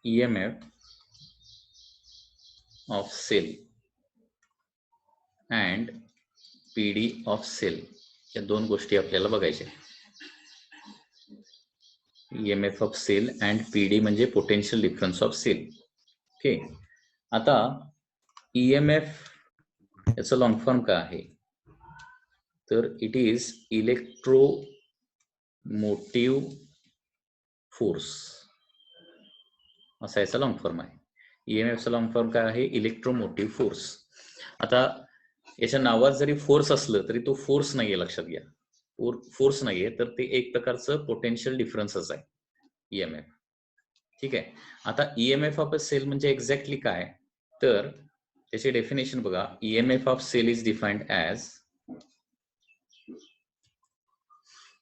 EMF of cell and PD of cell या दोन गोष्टी आपल्याला बघायच्या. EMF of cell and PD म्हणजे potential difference of cell. Okay, आता EMF याचा लॉंग फॉर्म काय आहे, तर इट इज इलेक्ट्रोमोटिव्ह फोर्स असा याचा लॉंग फॉर्म आहे. EMF चा लॉंग फॉर्म काय आहे, इलेक्ट्रोमोटिव्ह फोर्स. आता याच्या नावात जरी फोर्स असलं तरी तो फोर्स नाहीये, लक्षात घ्या. फोर्स नाहीये, तर ते एक प्रकारचं पोटेन्शियल डिफरन्सच आहे EMF. ठीक आहे. आता EMF ऑफ अ सेल म्हणजे एक्झॅक्टली काय, तर त्याची डेफिनेशन बघा. EMF of cell is defined as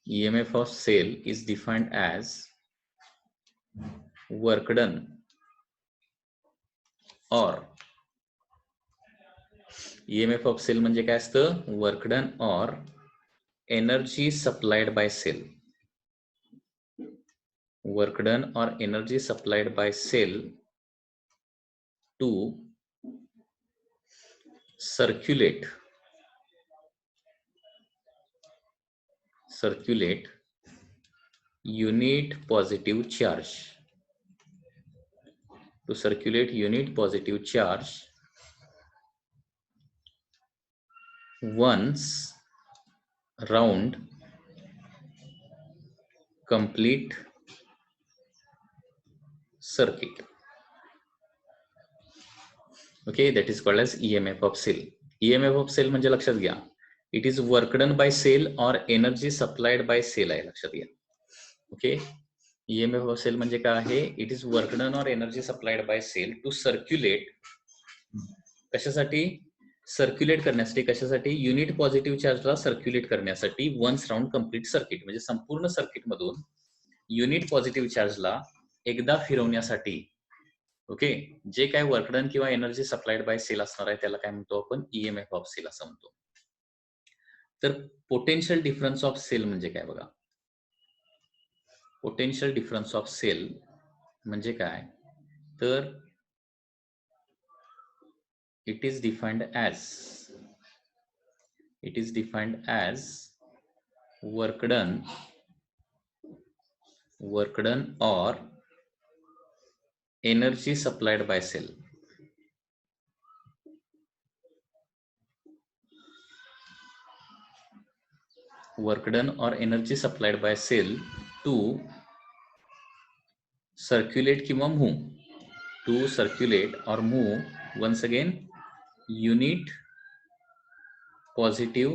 EMF of cell is defined as work done or EMF of cell म्हणजे काय असतं, work done or energy supplied by cell. Work done or energy supplied by cell to circulate unit positive charge. To circulate unit positive charge once round complete circuit. Okay, that is called as EMF of cell. EMF of cell म्हणजे लक्षात घ्या, it is work done by cell or energy supplied by cell आहे, लक्षात घ्या. Okay, EMF of cell म्हणजे काय आहे, it is work done or energy supplied by cell to circulate. कशासाठी, सर्क्युलेट करण्यासाठी. कशासाठी, युनिट पॉझिटिव्ह चार्जला सर्क्युलेट करण्यासाठी वन्स राऊंड कंप्लीट सर्किट, म्हणजे संपूर्ण सर्किट मधून युनिट पॉझिटिव्ह चार्जला एकदा फिरवण्यासाठी. ओके, जे काय वर्कडन किंवा एनर्जी सप्लाइड बाय सेल असणार आहे त्याला काय म्हणतो आपण, EMF ऑफ सेल असं म्हणतो. तर पोटेन्शियल डिफरन्स ऑफ सेल म्हणजे काय बघा. पोटेन्शियल डिफरन्स ऑफ सेल म्हणजे काय, तर it is defined as work done or energy supplied by cell. Work done or energy supplied by cell to circulate किंवा move. To circulate or move, once again, unit positive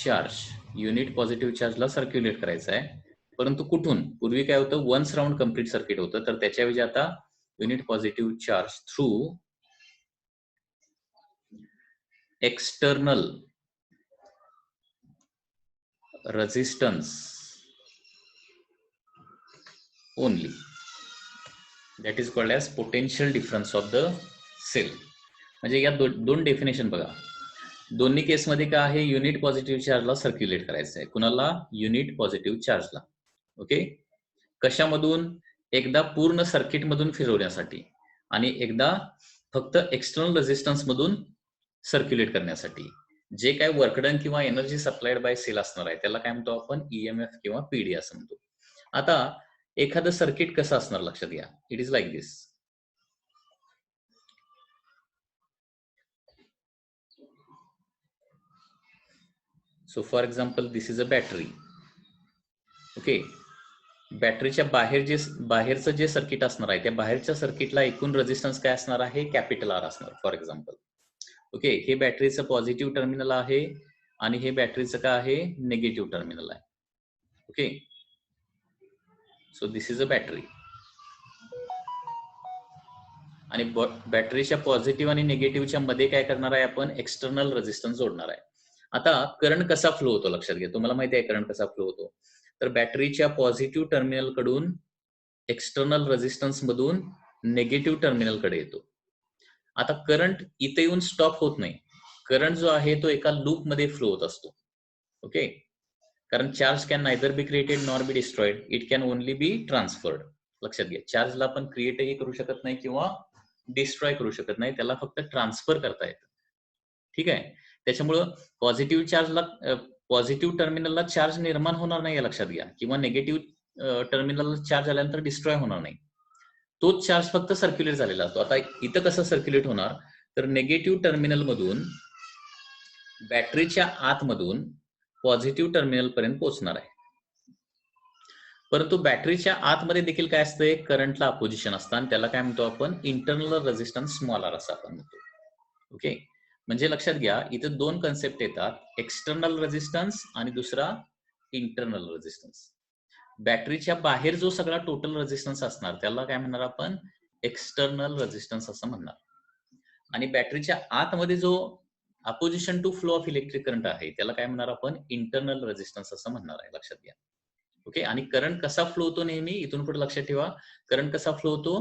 charge. Unit positive चार्जला circulate करायचं आहे, परंतु कुठून. पूर्वी काय होतं, once round complete circuit होतं, तर त्याच्याऐवजी आता unit positive charge through external resistance only. That is called as potential difference of the cell. म्हणजे या दोन डेफिनेशन बघा. दोन्ही केसमध्ये काय आहे, युनिट पॉझिटिव्ह चार्जला सर्क्युलेट करायचं आहे. कुणाला, युनिट पॉझिटिव्ह चार्जला. ओके, कशामधून, एकदा पूर्ण सर्किट मधून फिरवण्यासाठी आणि एकदा फक्त एक्सटर्नल रेजिस्टन्स मधून सर्क्युलेट करण्यासाठी. जे काय वर्कडन किंवा एनर्जी सप्लाइड बाय सेल असणार आहे त्याला काय म्हणतो आपण, EMF किंवा PD असं म्हणतो. आता एखादं सर्किट कसं असणार लक्षात घ्या. It is like this. So for example, this is a battery. Okay, बॅटरीच्या बाहेरचं जे सर्किट असणार आहे त्या बाहेरच्या सर्किटला एकूण रेजिस्टन्स काय असणार आहे, कॅपिटल R असणार. फॉर एक्झाम्पल, ओके, हे बॅटरीचं पॉझिटिव्ह टर्मिनल आहे आणि हे बॅटरीचं काय आहे, निगेटिव्ह टर्मिनल आहे. Okay, so this is a battery. आणि बॅटरीच्या पॉझिटिव्ह आणि निगेटिव्हच्या मध्ये काय करणार आहे आपण, एक्सटर्नल रेजिस्टन्स जोडणार आहे. आता करंट कसा फ्लो होतो लक्षात घ्या. तुम्हाला माहिती आहे करंट कसा फ्लो होतो, तर बॅटरीच्या पॉझिटिव्ह टर्मिनल कडून एक्सटर्नल रेजिस्टन्स मधून निगेटिव्ह टर्मिनल कडे येतो. आता करंट इथे येऊन स्टॉप होत नाही. करंट जो आहे तो एका लूप मध्ये फ्लो होत असतो. ओके, कारण charge can neither be created nor be destroyed, it can only B transferred. लक्षात घ्या. चार्जला आपण क्रिएटही करू शकत नाही किंवा डिस्ट्रॉय करू शकत नाही, त्याला फक्त ट्रान्सफर करता येतं. ठीक आहे. त्याच्यामुळं पॉझिटिव्ह चार्जला पॉझिटिव्ह टर्मिनलला चार्ज निर्माण होणार नाही लक्षात घ्या, किंवा निगेटिव्ह टर्मिनलला चार्ज आल्यानंतर डिस्ट्रॉय होणार नाही. तोच चार्ज फक्त सर्क्युलेट झालेला असतो. आता इथं कसं सर्क्युलेट होणार, तर निगेटिव्ह टर्मिनल मधून बॅटरीच्या आतमधून पॉझिटिव्ह टर्मिनल पर्यंत पोहोचणार आहे. परंतु बॅटरीच्या आतमध्ये देखील काय असतंय, करंटला अपोजिशन असतं आणि त्याला काय म्हणतो आपण, इंटरनल रेझिस्टन्स स्मॉल आर असं आपण म्हणतो. ओके, म्हणजे लक्षात घ्या इथे दोन कन्सेप्ट येतात, एक्सटर्नल रेझिस्टन्स आणि दुसरा इंटरनल रेझिस्टन्स. बॅटरीच्या बाहेर जो सगळा टोटल रेझिस्टन्स असणार त्याला काय म्हणणार आपण, एक्सटर्नल रेझिस्टन्स असं म्हणणार. आणि बॅटरीच्या आतमध्ये जो opposition to flow of electric current आहे त्याला काय म्हणणार आपण, इंटरनल रेझिस्टन्स असं म्हणणार आहे. लक्षात घ्या. ओके, आणि करंट कसा फ्लो होतो, नेहमी इथून पुढे लक्षात ठेवा, करंट कसा फ्लो होतो,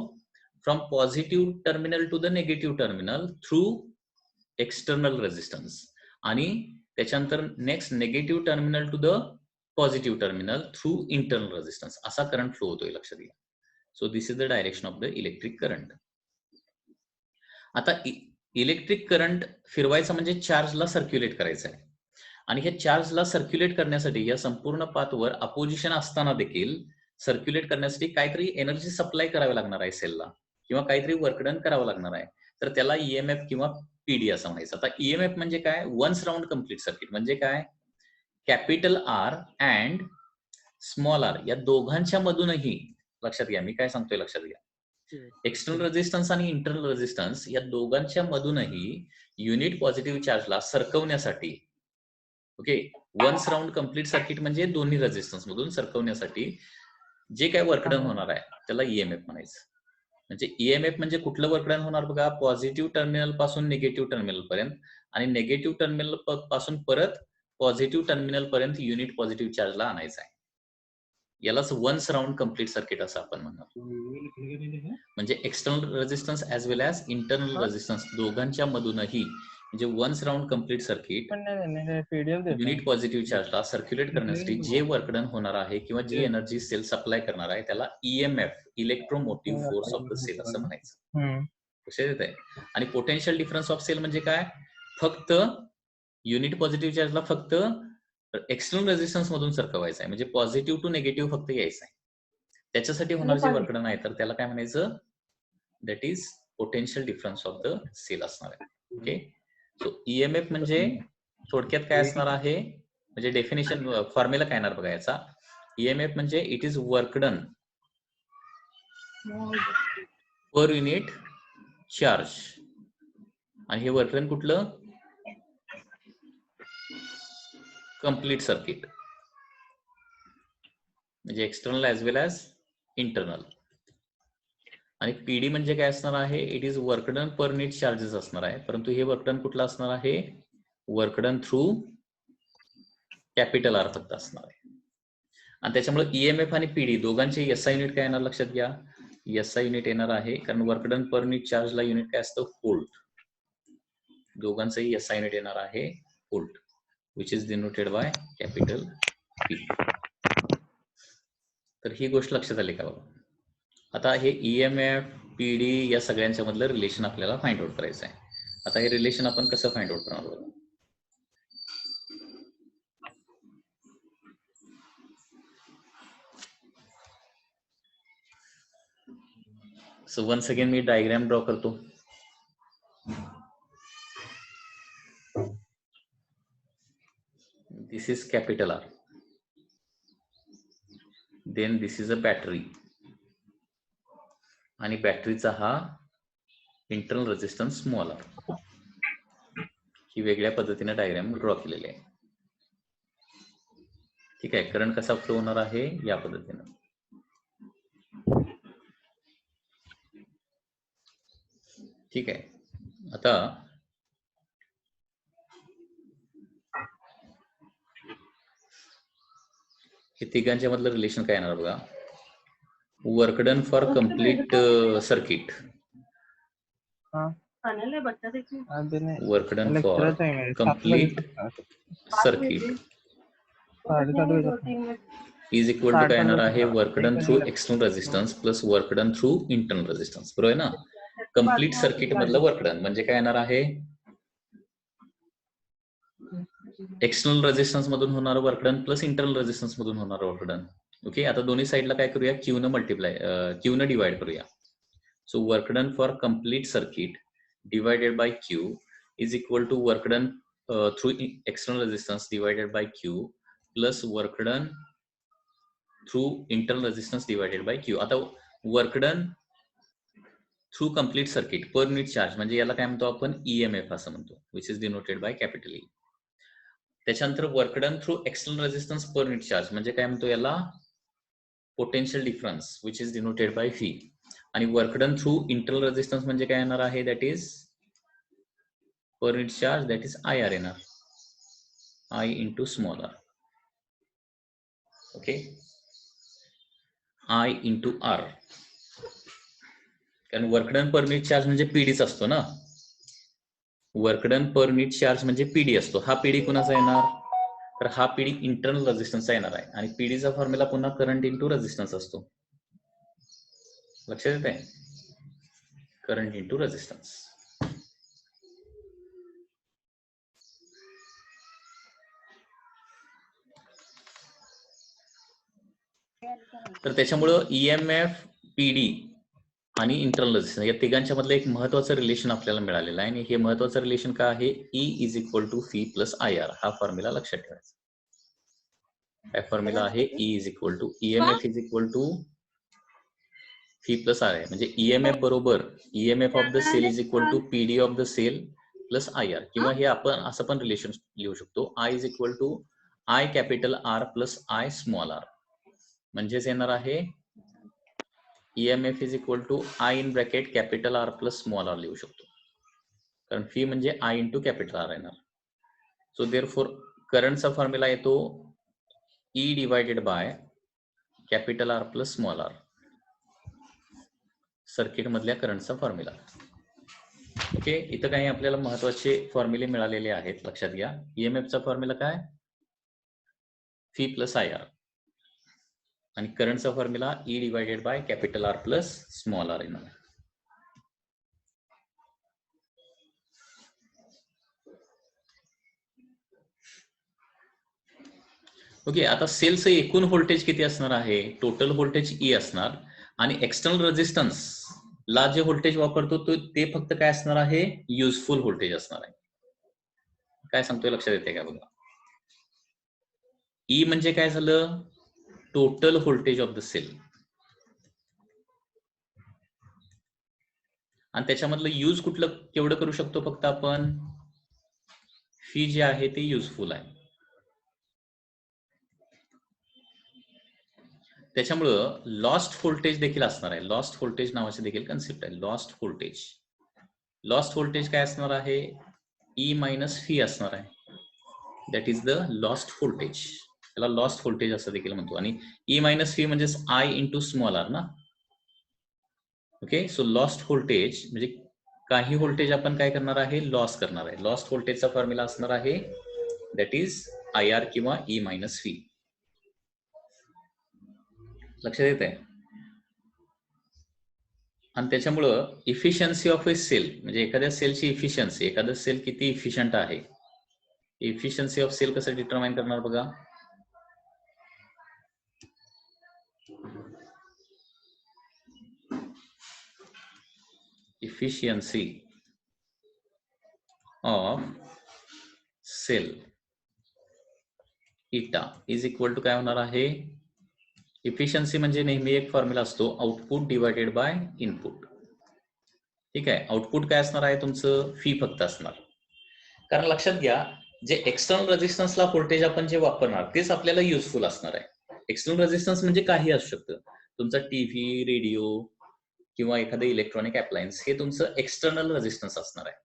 from positive terminal to the negative terminal through external resistance, आणि त्याच्यानंतर next negative terminal to the positive terminal through internal resistance, असा करंट फ्लो होतोय. लक्षात घ्या. So this is the direction of the electric current. आता electric current फिरवायचा म्हणजे चार्जला circulate करायचं आहे, आणि हे चार्जला सर्क्युलेट करण्यासाठी या संपूर्ण पाथवर अपोजिशन असताना देखील सर्क्युलेट करण्यासाठी काहीतरी एनर्जी सप्लाय करावी लागणार आहे सेलला, किंवा काहीतरी वर्क डन करावं लागणार आहे, तर त्याला ईएमएफ किंवा पीडी असं म्हणायचं. आता ईएमएफ म्हणजे काय, वन्स राऊंड कम्प्लीट सर्किट म्हणजे काय, capital R and small r या दोघांच्या मधूनही, लक्षात घ्या मी काय सांगतोय, लक्षात घ्या, एक्सटर्नल रेझिस्टन्स आणि इंटरनल रेझिस्टन्स या दोघांच्या मधूनही युनिट पॉझिटिव्ह चार्जला सरकवण्यासाठी, okay, once round complete circuit म्हणजे दोन्ही रेझिस्टन्स मधून सरकवण्यासाठी जे काय वर्कडन होणार आहे त्याला ईएमएफ म्हणायचं. म्हणजे ईएमएफ म्हणजे कुठलं वर्कडन होणार बघा, पॉझिटिव्ह टर्मिनल पासून निगेटिव्ह टर्मिनल पर्यंत, आणि निगेटिव्ह टर्मिनल पासून परत पॉझिटिव्ह टर्मिनल पर्यंत युनिट पॉझिटिव्ह चार्जला आणायचं आहे. यालाच वन्स राऊंड कम्प्लीट सर्किट असं आपण म्हणणार. म्हणजे external resistance as well as internal resistance दोघांच्या मधूनही, म्हणजे once round complete circuit unit positive चार्जला सर्क्युलेट करण्यासाठी जे वर्कडन होणार आहे किंवा जी एनर्जी सेल सप्लाय करणार आहे त्याला EMF, electromotive force of the cell असं म्हणायचं. कसे देत आहे. आणि पोटेन्शियल डिफरन्स ऑफ सेल म्हणजे काय, फक्त युनिट पॉझिटिव्ह चार्जला फक्त एक्सटर्नल रेझिस्टन्स मधून सरकवायचं आहे, म्हणजे पॉझिटिव्ह टू निगेटिव्ह फक्त यायचं आहे. त्याच्यासाठी होणार जे वर्कडन आहे तर त्याला काय म्हणायचं, that is potential difference of the cell असणार आहे. ओके, सो ईएमएफ म्हणजे थोडक्यात काय असणार आहे, म्हणजे डेफिनेशन फॉर्म्युला काय येणार बघा याचा, ईएमएफ म्हणजे it is work done per unit charge, आणि हे वर्क डन कुठलं, कम्प्लीट सर्किट, म्हणजे external as well as internal. आणि पीडी म्हणजे काय असणार आहे, it is work done per unit charges असणार आहे, परंतु हे वर्क डन कुठलं असणार आहे, work done through capital R फक्त असणार आहे. आणि त्याच्यामुळे ईएमएफ आणि पीडी दोघांचे एसआय युनिट काय येणार लक्षात घ्या, एसआय युनिट येणार आहे, कारण वर्क डन पर युनिट चार्जला युनिट काय असतं, व्होल्ट. दोघांचंही एसआय युनिट येणार आहे volt, which is denoted by capital P. तर ही गोष्ट लक्षात आली का बाबा. आता हे ईएमएफ, पीडी या सगळ्यांच्या मधलं रिलेशन आपल्याला फाइंड आउट करायचं आहे. आता हे रिलेशन आपण कसं फाइंड आउट करणार बघा. सो वन्स अगेन मी डायग्राम ड्रॉ करतो. This is capital R, then this is a battery, आणि बॅटरीचा हा इंटरनल रेझिस्टन्स स्मॉल आर. ही वेगळ्या पद्धतीने डायग्राम ड्रॉ केलेली आहे. ठीक आहे, करंट कसा फ्लो होणार आहे या पद्धतीने. ठीक आहे, आता हे तिघांच्या मधलं रिलेशन काय येणार बघा, work done for complete circuit, work done for complete circuit is equal to काय येणार आहे work done through external resistance plus work done through internal resistance, बरोबर आहे ना. कम्प्लीट सर्किट मधलं वर्क डन म्हणजे काय येणार आहे एक्सटर्नल रेजिस्टन्स मधून होणारं work done plus internal resistance मधून होणारं वर्क डन. ओके, आता दोन्ही साईडला काय करूया क्यू न मल्टिप्लाय क्यू न डिवाइड करूया. So work done for complete circuit divided by Q is equal to work done through external resistance divided by Q plus work done through internal resistance divided by Q. आता work done through complete circuit per unit charge म्हणजे याला काय म्हणतो आपण EMF असं म्हणतो, which is denoted by capital E. त्याच्यानंतर work done through external resistance per unit charge म्हणजे काय म्हणतो याला potential difference which is denoted by V. आणि work done through internal resistance म्हणजे काय येणार आहे that is per unit charge that is I R येणार, I into small r. Okay, I into R, कारण work done per unit charge म्हणजे पीडीच असतो ना. Work done per unit charge म्हणजे पीडी असतो. हा पीडी कुणाचा येणार तर हा पीडी इंटरनल रेजिस्टन्सचा येणार आहे आणि पीडीचा फॉर्म्युला पुन्हा करंट इंटू रेजिस्टन्स असतो. लक्षात येत आहे, करंट इंटू रेजिस्टन्स. तर त्याच्यामुळं ईएमएफ पीडी आणि इंटरनल रेजिस्टन्स या तिघांच्या मधलं एक महत्वाचं रिलेशन आपल्याला मिळालेलं आहे आणि हे महत्वाचं रिलेशन काय आहे E is equal to V plus I R. हा फॉर्म्युला लक्षात ठेवायचा. काय फॉर्म्युला आहे E is equal to EMF is equal to V plus R I म्हणजे ईएमएफ बरोबर EMF of the cell is equal to PD of the cell plus I R. किंवा हे आपण असं पण रिलेशन लिहू शकतो I is equal to I capital R plus I small r. म्हणजेच येणार आहे EMF is equal to I in bracket capital R plus small r लिहू शकतो, कारण फी म्हणजे आय इंटू कॅपिटल आर येणार. सो देअरफॉर करंटचा फॉर्म्युला येतो E divided by capital R plus small r, circuit मधल्या करंटचा फॉर्म्युला. ओके, इथं काही आपल्याला महत्वाचे फॉर्म्युले मिळालेले आहेत, लक्षात घ्या. ईएमएफचा फॉर्म्युला काय फी प्लस आय आर आणि करंटचा formula E divided by capital R plus small r येणार. ओके, आता सेलचं एकूण व्होल्टेज किती असणार आहे, टोटल व्होल्टेज ई असणार आणि एक्सटर्नल रेजिस्टन्स ला जे व्होल्टेज वापरतो ते फक्त काय असणार आहे युजफुल व्होल्टेज असणार आहे. काय सांगतोय लक्षात येते का बघा. ई म्हणजे काय झालं total voltage of the cell आणि त्याच्यामधलं यूज कुठलं केवढं करू शकतो फक्त आपण फी जे आहे ते युजफुल आहे. त्याच्यामुळं लॉस्ट व्होल्टेज देखील असणार आहे. लॉस्ट व्होल्टेज नावाचे देखील कन्सेप्ट आहे. लॉस्ट व्होल्टेज, लॉस्ट व्होल्टेज काय असणार आहे ई मायनस फी असणार आहे, that is the lost voltage. त्याला लॉस्ट व्होल्टेज असं देखील म्हणतो आणि ई मायनस फी म्हणजे आय इंटू स्मॉल आर ना. ओके, सो लॉस्ट व्होल्टेज म्हणजे काही व्होल्टेज आपण काय करणार आहे लॉस करणार आहे. लॉस्ट व्होल्टेजचा फॉर्म्युला असणार आहे दॅट इज आय आर किंवा ई मायनस फी. लक्षात येत आहे. आणि त्याच्यामुळं इफिशियन्सी ऑफ ए सेल म्हणजे एखाद्या सेलची इफिशियन्सी, एखादं सेल किती इफिशियंट आहे, इफिशियन्सी ऑफ सेल कसं डिटरमाइन करणार बघा. इफिशियन्सी ऑफ सेल इटा इज इक्वल टू काय होणार आहे इफिशियन्सी म्हणजे नेहमी एक फॉर्म्युला असतो आउटपुट डिवायडेड बाय इनपुट. ठीक आहे, आउटपुट काय असणार आहे तुमचं फी फक्त असणार. कारण लक्षात घ्या जे एक्सटर्नल रेजिस्टन्सला व्होल्टेज आपण जे वापरणार तेच आपल्याला युजफुल असणार आहे. एक्सटर्नल रेजिस्टन्स म्हणजे काही असू शकतं, तुमचा टीव्ही, रेडिओ किंवा एखादं इलेक्ट्रॉनिक अप्लायन्स हे तुमचं एक्सटर्नल रेजिस्टन्स असणार आहे.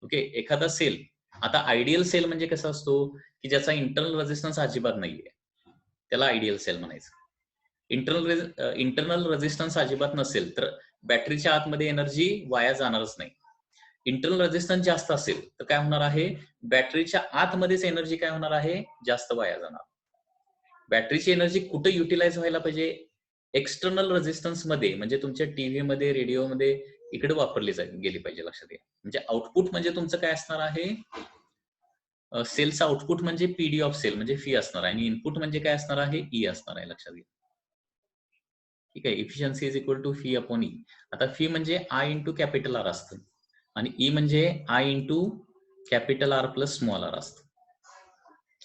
ओके, एखादा सेल, आता आयडियल सेल म्हणजे कसा असतो की ज्याचा इंटरनल रेजिस्टन्स अजिबात नाहीये त्याला आयडियल सेल म्हणायचं. इंटरनल रेजिस्टन्स अजिबात नसेल तर बॅटरीच्या आतमध्ये एनर्जी वाया जाणारच नाही. इंटरनल रेजिस्टन्स जास्त असेल तर काय होणार आहे बॅटरीच्या आतमध्येच एनर्जी काय होणार आहे जास्त वाया जाणार. बॅटरीची एनर्जी कुठे युटिलाइज व्हायला पाहिजे? एक्सटर्नल रेझिस्टन्स मध्ये, म्हणजे तुमच्या टीव्ही मध्ये, रेडिओमध्ये इकडे वापरली गेली पाहिजे, लक्षात घ्या. म्हणजे आउटपुट म्हणजे तुमचं काय असणार आहे? सेलचं आउटपुट म्हणजे पीडी ऑफ सेल म्हणजे फी असणार आहे, आणि इनपुट म्हणजे काय असणार आहे? ई असणार आहे, लक्षात घ्या. ठीक आहे. Efficiency is equal to V upon E. आता फी म्हणजे आय इंटू कॅपिटल आर असतं, आणि ई म्हणजे I into capital R plus small r असतं,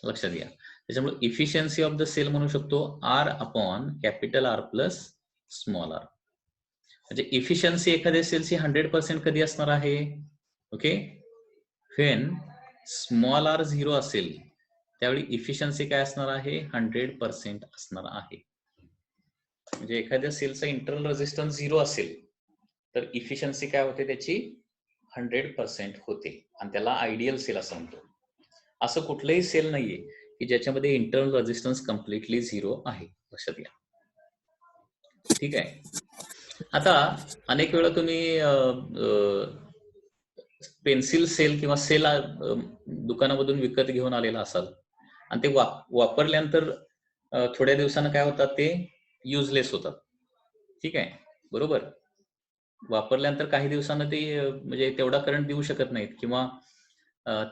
लक्षात घ्या. त्याच्यामुळे इफिशियन्सी ऑफ द सेल म्हणू शकतो R upon capital R plus small r. म्हणजे इफिशियन्सी एखाद्या सेलची 100% कधी असणार आहे? ओके, व्हेन स्मॉल आर 0 असेल त्यावेळी इफिशियन्सी काय असणार आहे? 100% असणार आहे. म्हणजे एखाद्या सेलचा इंटरनल रेझिस्टन्स 0 असेल तर इफिशियन्सी काय होते त्याची? 100% होते, आणि त्याला आयडियल सेल असं म्हणतो. असं कुठलंही सेल नाहीये की ज्याच्यामध्ये इंटरनल रेझिस्टन्स कम्प्लिटली 0 आहे, लक्षात घ्या. ठीक आहे. आता अनेक वेळा तुम्ही पेन्सिल सेल किंवा सेल दुकानामधून विकत घेऊन आलेला असाल, आणि ते वापरल्यानंतर थोड्या दिवसानं काय होतात? ते युजलेस होतात. ठीक आहे, बरोबर. वापरल्यानंतर काही दिवसानं ते म्हणजे तेवढा करंट देऊ शकत नाहीत, किंवा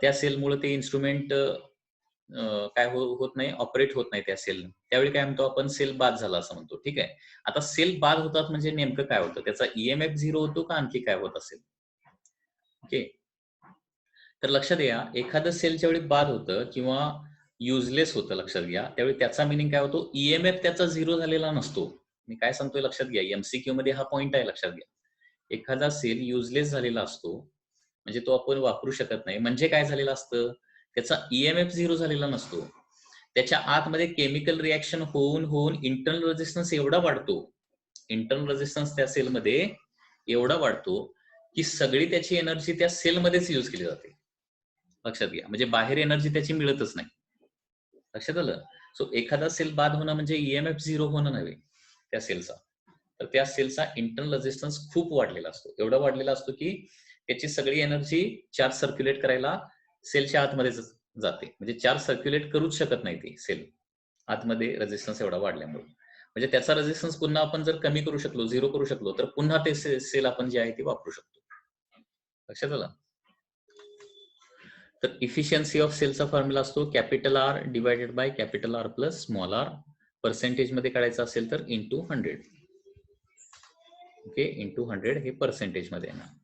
त्या सेलमुळे ते इन्स्ट्रुमेंट काय होत नाही, ऑपरेट होत नाही त्या सेल. त्यावेळी काय म्हणतो आपण? सेल बाद झाला असं म्हणतो. ठीक आहे. आता सेल बाद होतात म्हणजे नेमकं काय होतं? त्याचा ईएमएफ 0 होतो का आणखी काय होत असेल? ओके, तर लक्षात घ्या, एखादं सेल ज्यावेळी बाद होतं किंवा युजलेस होतं, लक्षात घ्या, त्यावेळी त्याचा मिनिंग काय होतो? ईएमएफ त्याचा 0 झालेला नसतो. मी काय सांगतोय लक्षात घ्या, एमसीक्यू मध्ये हा पॉइंट आहे, लक्षात घ्या. एखादा सेल युजलेस झालेला असतो म्हणजे तो आपण वापरू शकत नाही, म्हणजे काय झालेलं असतं? त्याचा ईएमएफ 0 झालेला नसतो. त्याच्या आतमध्ये केमिकल रिएक्शन होऊन होऊन इंटरनल रेझिस्टन्स एवढा वाढतो, इंटरनल रेझिस्टन्स त्या सेलमध्ये एवढा वाढतो की सगळी त्याची एनर्जी त्या सेलमध्येच यूज केली जाते, लक्षात घ्या. म्हणजे बाहेर एनर्जी त्याची मिळतच नाही, लक्षात आलं. सो एखादा सेल बाद होणं म्हणजे ईएमएफ 0 होणं नव्हे त्या सेलचा, तर त्या सेलचा इंटरनल रेझिस्टन्स खूप वाढलेला असतो, एवढा वाढलेला असतो की त्याची सगळी एनर्जी चार्ज सर्क्युलेट करायला सेलच्या आतमध्ये जाते. म्हणजे चार्ज सर्क्युलेट करूच शकत नाही ती सेल आतमध्ये, रेझिस्टन्स एवढा वाढल्यामुळे. म्हणजे त्याचा रेझिस्टन्स पुन्हा आपण जर कमी करू शकलो, 0 करू शकलो, तर पुन्हा ते सेल आपण जे आहे ते वापरू शकतो, लक्षात आलं. तर इफिशियन्सी ऑफ सेलचा फॉर्म्युला असतो capital R divided by capital R plus small r. Percentage मध्ये काढायचं असेल तर इंटू 100. ओके, इंटू 100 हे पर्सेंटेज मध्ये आहे ना.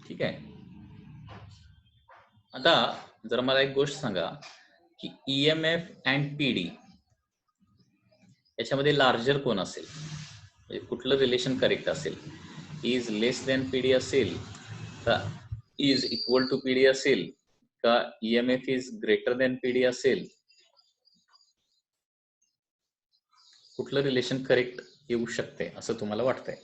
ठीक आहे. आता जर मला एक गोष्ट सांगा की ईएमएफ अँड पीडी याच्यामध्ये लार्जर कोण असेल? म्हणजे कुठलं रिलेशन करेक्ट असेल? इज लेस दॅन पीडी असेल का इज इक्वल टू पीडी असेल का EMF is greater than PD असेल? कुठलं रिलेशन करेक्ट येऊ शकते असं तुम्हाला वाटतंय?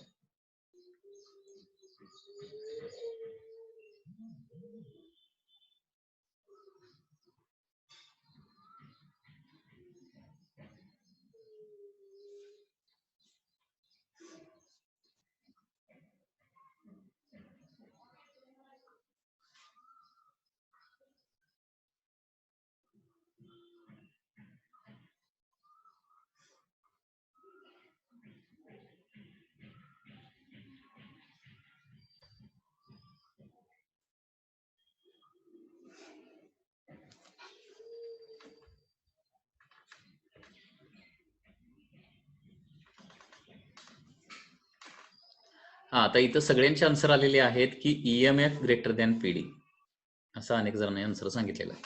हा, आता इथं सगळ्यांचे आन्सर आलेले आहेत की ईएमएफ ग्रेटर दॅन पीडी, असं अनेक जणांनी आन्सर सांगितलेलं आहे.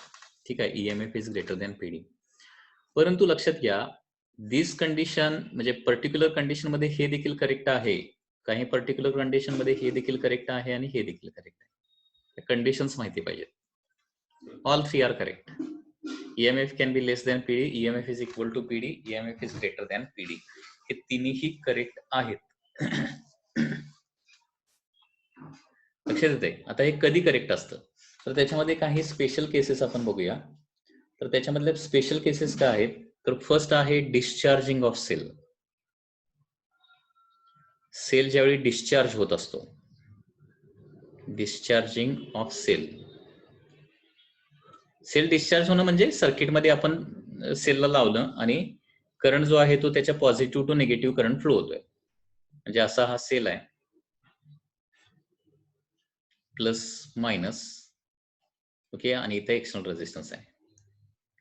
ठीक आहे, EMF is greater than PD. परंतु लक्षात घ्या, दिस कंडिशन म्हणजे पर्टिक्युलर कंडिशन मध्ये हे देखील करेक्ट आहे, काही पर्टिक्युलर कंडिशन मध्ये हे देखील करेक्ट आहे आणि हे देखील करेक्ट आहे. कंडिशन्स माहिती पाहिजेत. All three are correct. EMF can be less than PD, EMF is equal to PD, EMF is greater than PD. हे तिन्ही करेक्ट आहेत. लक्षात येते. आता हे कधी करेक्ट असतं तर त्याच्यामध्ये काही स्पेशल केसेस आपण बघूया. तर त्याच्यामधले स्पेशल केसेस काय आहेत? तर फर्स्ट आहे डिस्चार्जिंग ऑफ सेल. सेल ज्यावेळी डिस्चार्ज होत असतो, discharging of cell. Cell discharge होणं म्हणजे सर्किटमध्ये आपण सेलला लावलं आणि करंट जो आहे तो त्याच्या positive to negative current flow होतोय. म्हणजे असा हा सेल आहे, प्लस मायनस, ओके, आणि इथे एक्सटर्नल रेझिस्टन्स आहे.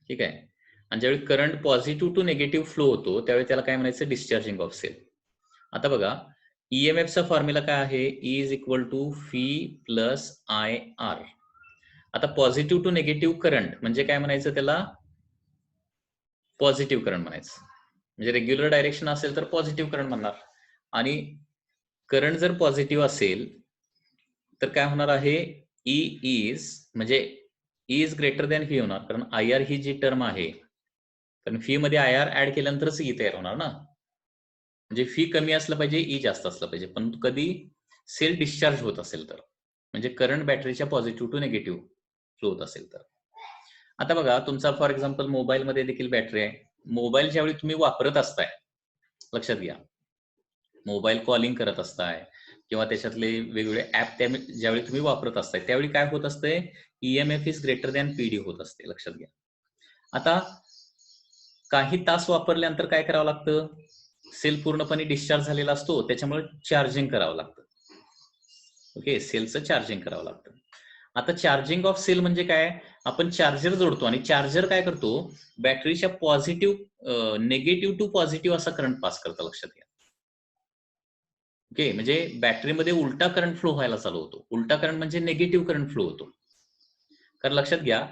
ठीक आहे. आणि ज्यावेळी current positive to negative flow होतो त्यावेळी त्याला काय म्हणायचं, डिस्चार्जिंग ऑफ सेल. आता बघा, ईएमएफचा फॉर्म्युला काय आहे, E is equal to V plus I R. आता पॉझिटिव्ह टू निगेटिव्ह करंट म्हणजे काय म्हणायचं, त्याला पॉझिटिव्ह करंट म्हणायचं. म्हणजे रेग्युलर डायरेक्शन असेल तर पॉझिटिव्ह करंट म्हणणार, आणि करंट जर पॉझिटिव्ह असेल तर काय होणार आहे, ई इज म्हणजे E is greater than V होणार, कारण आय आर ही जी टर्म आहे, कारण फी मध्ये आय आर ऍड केल्यानंतरच ई तयार होणार ना. म्हणजे फी कमी असलं पाहिजे, ई जास्त असलं पाहिजे. पण कधी सेल डिस्चार्ज होत असेल तर, म्हणजे करंट बॅटरीच्या पॉझिटिव्ह टू निगेटिव्ह फ्लो होत असेल तर. आता बघा, तुमचा फॉर एक्झाम्पल मोबाईल मध्ये देखील बॅटरी आहे. मोबाईल ज्यावेळी तुम्ही वापरत असताय, लक्षात घ्या, मोबाईल कॉलिंग करत असताय किंवा त्याच्यातले वेगवेगळे ऍप ज्यावेळी तुम्ही वापरत असताय त्यावेळी काय होत असते, EMF is greater than PD होत असते, लक्षात घ्या. आता काही तास वापरल्यानंतर काय करावं लागतं, सेल पूर्णपणे डिस्चार्ज झालेला असतो, त्याच्यामुळे चार्जिंग करावं लागतं. ओके, सेलचं चार्जिंग करावं लागतं. आता चार्जिंग ऑफ सेल म्हणजे काय, आपण चार्जर जोडतो आणि चार्जर काय करतो, बॅटरीच्या पॉझिटिव्ह निगेटिव्ह टू पॉझिटिव्ह असा करंट पास करतो, लक्षात घ्या. ओके, म्हणजे बॅटरीमध्ये उलटा करंट फ्लो व्हायला चालू होतो. उलटा करंट म्हणजे निगेटिव्ह करंट फ्लो होतो. कारण लक्षात घ्या,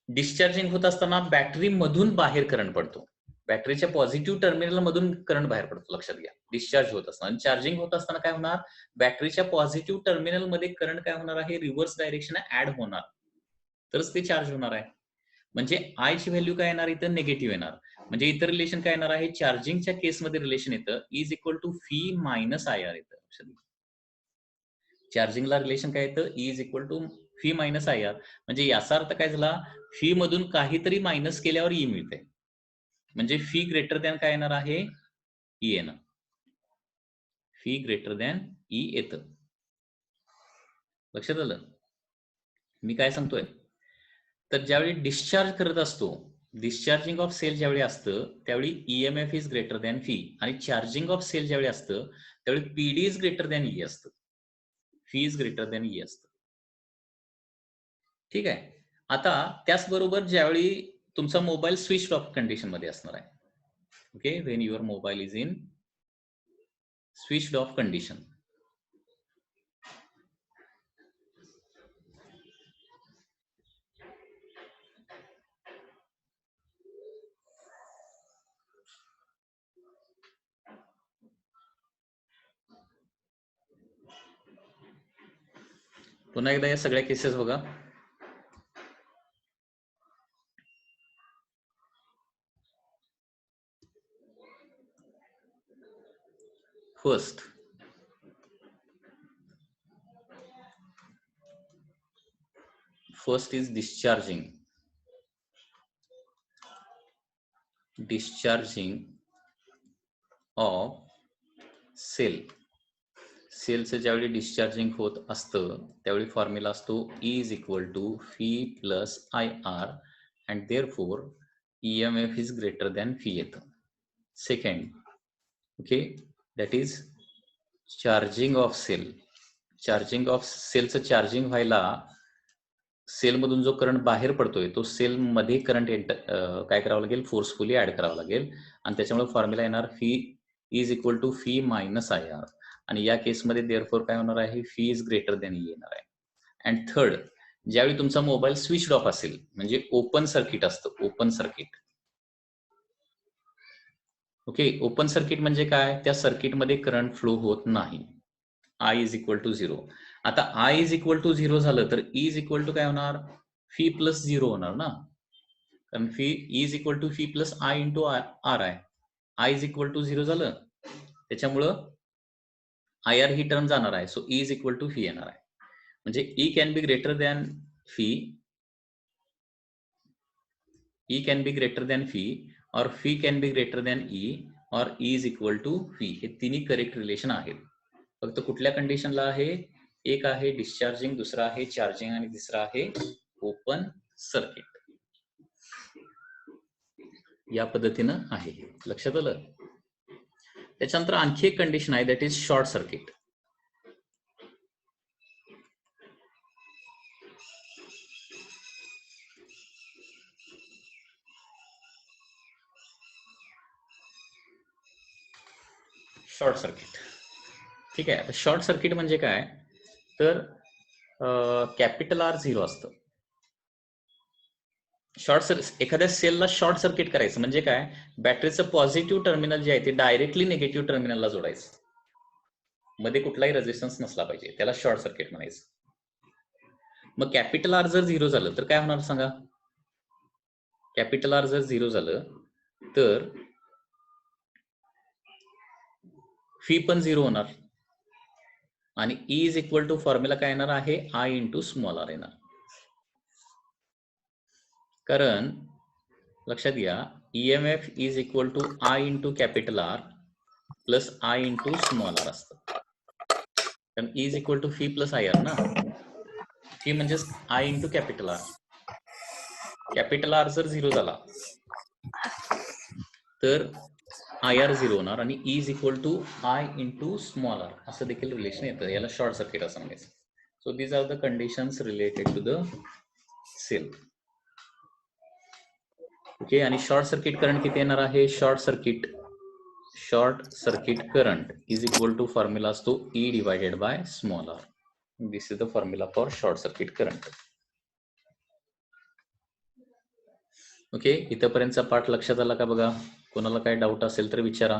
डिस्चार्जिंग होत असताना बॅटरी मधून बाहेर करंट पडतो, बॅटरीच्या पॉझिटिव्ह टर्मिनल मधून करंट बाहेर पडतो, लक्षात घ्या, डिस्चार्ज होत असताना. आणि चार्जिंग होत असताना काय होणार, बॅटरीच्या पॉझिटिव्ह टर्मिनल मध्ये करंट काय होणार आहे, रिव्हर्स डायरेक्शन ऍड होणार, तरच ते चार्ज होणार आहे. म्हणजे आय ची व्हॅल्यू काय येणार, इथं निगेटिव्ह येणार. म्हणजे इथं रिलेशन काय येणार आहे, चार्जिंगच्या केसमध्ये रिलेशन येतं is equal to V minus I R येतं. चार्जिंगला रिलेशन काय येतं, E is equal to V minus I R. म्हणजे याचा अर्थ काय झाला, फी मधून काहीतरी मायनस केल्यावर ई मिळते, म्हणजे फी ग्रेटर दॅन काय येणार आहे, ई येणार. फी ग्रेटर दॅन ई येतं. लक्षात आलं मी काय सांगतोय. तर ज्यावेळी डिस्चार्ज करत असतो, डिस्चार्जिंग ऑफ सेल ज्यावेळी असतं त्यावेळी EMF is greater than V, आणि चार्जिंग ऑफ सेल ज्यावेळी असतं त्यावेळी PD is greater than E असतं, V is greater than E असतं. ठीक आहे. आता त्याचबरोबर ज्यावेळी तुमचा मोबाईल स्विच ऑफ कंडिशन मध्ये असणार आहे, okay, when your mobile is in switch off condition, पुन्हा एकदा या सगळ्या केसेस बघा. First is discharging of cell. सेलचं ज्यावेळी डिस्चार्जिंग होत असतं त्यावेळी फॉर्म्युला असतो E is equal to V plus I R, and therefore EMF is greater than V येतं. Second, okay, that is charging of cell. Charging of सेलचं charging व्हायला सेलमधून जो करंट बाहेर पडतोय तो सेल मध्ये करंट काय करावं लागेल, फोर्सफुली ऍड करावं लागेल, आणि त्याच्यामुळे फॉर्म्युला येणार V is equal to V minus I R, आणि या केसमध्ये देअरफॉर काय होणार आहे, V is greater than E येणार आहे. अँड थर्ड, ज्यावेळी तुमचा मोबाईल स्विच ऑफ असेल म्हणजे ओपन सर्किट असतं, open circuit. Okay, open circuit म्हणजे काय, त्या सर्किटमध्ये करंट फ्लो होत नाही, I is equal to zero. आता I is equal to zero झालं तर ई इज इक्वल टू काय होणार, फी प्लस झिरो होणार ना, कारण V is equal to V plus I into R आहे. I is equal to zero झालं, त्याच्यामुळं आय आर ही टर्म जाणार आहे, so E is equal to V येणार आहे. म्हणजे E can be greater than V, E can be greater than V, और V can be greater than E, और E is equal to V. हे तिन्ही करेक्ट रिलेशन आहेत. फक्त कुठल्या कंडिशनला आहे, एक आहे डिस्चार्जिंग, दुसरा आहे चार्जिंग आणि तिसरा आहे ओपन सर्किट. या पद्धतीनं आहे. लक्षात आलं? त्याच्यानंतर आणखी एक कंडिशन आहे, that is short circuit. Short circuit, ठीक आहे. आता शॉर्ट सर्किट म्हणजे काय, तर कॅपिटल R 0 असतं. एखाद्या सेलला शॉर्ट सर्किट करायचं म्हणजे काय, बॅटरीचं पॉझिटिव्ह टर्मिनल जे आहे ते डायरेक्टली निगेटिव्ह टर्मिनलला जोडायचं, मध्ये कुठलाही रेझिस्टन्स नसला पाहिजे, त्याला शॉर्ट सर्किट म्हणायचं. मग कॅपिटल R जर 0 झालं तर काय होणार सांगा. कॅपिटल R जर 0 झालं तर फी पण 0 होणार आणि E is equal to formula काय येणार आहे, I इंटू स्मॉल r येणार. कारण लक्षात घ्या, EMF is equal to I into capital R plus I into small r असतं. कारण E is equal to V plus IR ना. फी म्हणजेच I into capital R. Capital R जर 0 झाला तर IR 0 होणार आणि E is equal to I into small r असं देखील रिलेशन येतं. याला शॉर्ट सर्किट असं म्हणायचं. So these are the conditions related to the cell. Okay. आणि शॉर्ट सर्किट करंट किती येणार आहे, short circuit current is equal to formula असतो E divided by small r. This is the formula for short circuit current. Okay. इथपर्यंतचा पाठ लक्षात आला का बघा. कोणाला काही डाऊट असेल तर विचारा.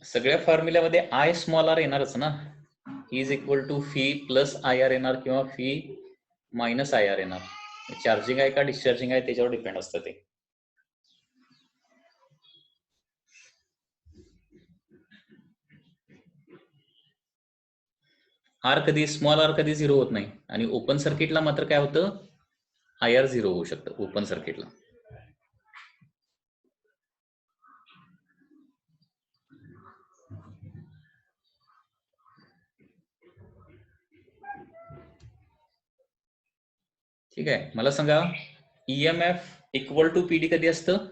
सगळ्या फॉर्म्युल्यामध्ये I स्मॉल r येणारच ना. Is equal to V plus IR येणार किंवा फी मायनस IR येणार. चार्जिंग आहे का डिस्चार्जिंग आहे त्याच्यावर डिपेंड असतं ते. स्मॉल r कधी 0 होत नाही आणि ओपन सर्किटला मात्र काय होतं, IR 0 होऊ शकतं ओपन सर्किटला. ठीक आहे. मला सांगा EMF इक्वल टू PD कधी असतं,